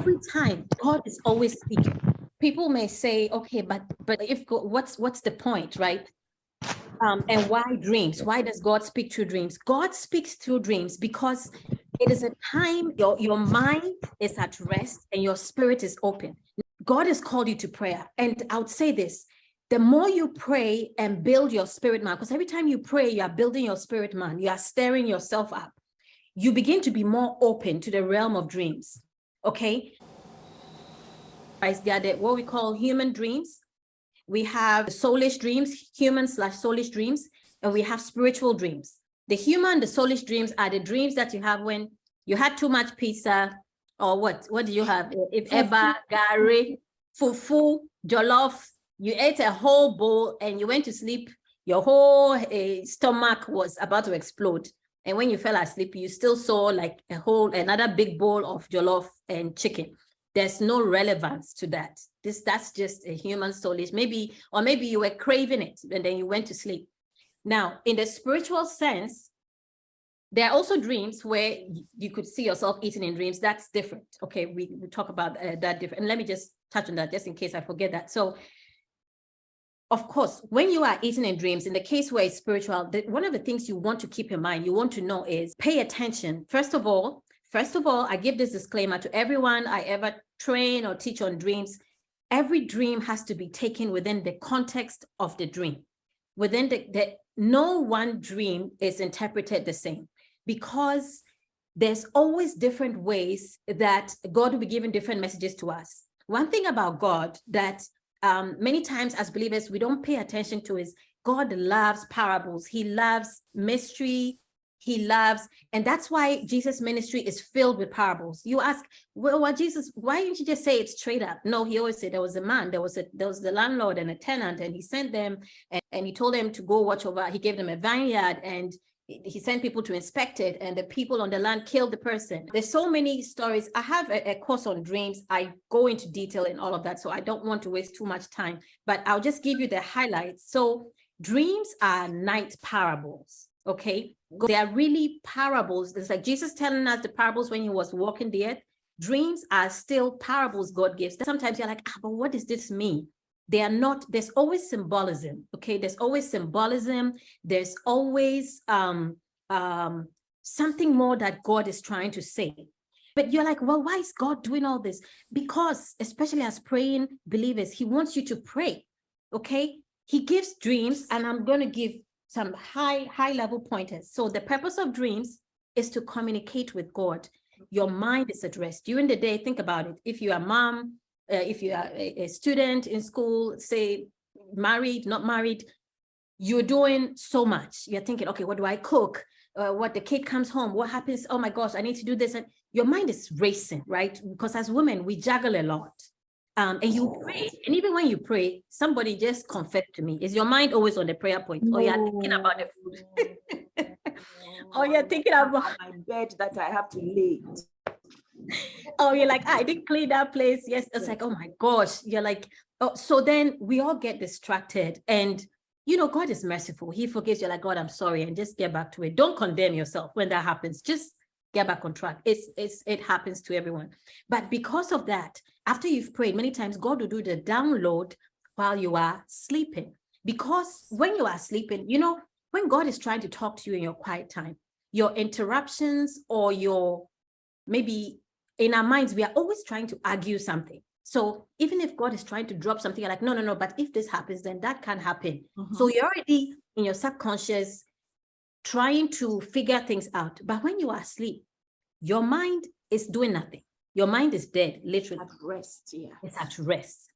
every time God is always speaking. People may say, okay, but if God, what's the point, right? And why dreams? Why does God speak through dreams? God speaks through dreams because it is a time your mind is at rest and your spirit is open. God has called you to prayer. And I would say this, the more you pray and build your spirit man, because every time you pray, you are building your spirit man, you are stirring yourself up. You begin to be more open to the realm of dreams, okay? They are what we call human dreams. We have soulish dreams, human/soulish dreams, and we have spiritual dreams. The human, the soulish dreams are the dreams that you have when you had too much pizza, or what do you have? If eba, gari, fufu, jollof, you ate a whole bowl and you went to sleep, your whole stomach was about to explode. And when you fell asleep, you still saw like another big bowl of jollof and chicken. There's no relevance to that. That's just a human soulish, maybe you were craving it and then you went to sleep. Now, in the spiritual sense, there are also dreams where you could see yourself eating in dreams. That's different. Okay, we talk about that different. And let me just touch on that just in case I forget that. So, of course, when you are eating in dreams, in the case where it's spiritual, one of the things you want to keep in mind, you want to know is pay attention. First of all, I give this disclaimer to everyone I ever train or teach on dreams. Every dream has to be taken within the context of the dream. Within no one dream is interpreted the same, because there's always different ways that God will be giving different messages to us. One thing about God that many times as believers we don't pay attention to is God loves parables. He loves mystery. He loves, and that's why Jesus' ministry is filled with parables. You ask, well, Jesus, why didn't you just say it straight up? No, he always said there was a man, there was the landlord and a tenant, and he sent them and he told them to go watch over. He gave them a vineyard and he sent people to inspect it, and the people on the land killed the person. There's so many stories. I have a course on dreams. I go into detail in all of that, so I don't want to waste too much time, but I'll just give you the highlights. So dreams are night parables. Okay, they are really parables. It's like Jesus telling us the parables when he was walking the earth. Dreams are still parables God gives. Sometimes you're like, but what does this mean? They are not, there's always symbolism. Okay, there's always symbolism. There's always something more that God is trying to say. But you're like, well, why is God doing all this? Because, especially as praying believers, he wants you to pray. Okay, he gives dreams, and I'm going to give some high level pointers. So the purpose of dreams is to communicate with God. Your mind is at rest. During the day, think about it. If you are a mom, if you are a student in school, say married, not married, you're doing so much. You're thinking, okay, what do I cook? What the kid comes home, what happens? Oh my gosh, I need to do this. And your mind is racing, right? Because as women, we juggle a lot. And you pray, and even when you pray, somebody just confessed to me, is your mind always on the prayer point? Or you're thinking about the food? Or you're thinking about my bed that I have to lay. Oh, you're like, I didn't clean that place. Yes, it's like, oh my gosh. You're like, oh, so then we all get distracted. And God is merciful. He forgives you. Like, God, I'm sorry, and just get back to it. Don't condemn yourself when that happens. Just get back on track. It happens to everyone. But because of that, after you've prayed, many times God will do the download while you are sleeping. Because when you are sleeping, when God is trying to talk to you in your quiet time, your interruptions or maybe in our minds, we are always trying to argue something. So even if God is trying to drop something, you're like, no, but if this happens, then that can happen. Mm-hmm. So you're already in your subconscious trying to figure things out. But when you are asleep, your mind is doing nothing. Your mind is dead, literally. At rest, yeah. It's at rest.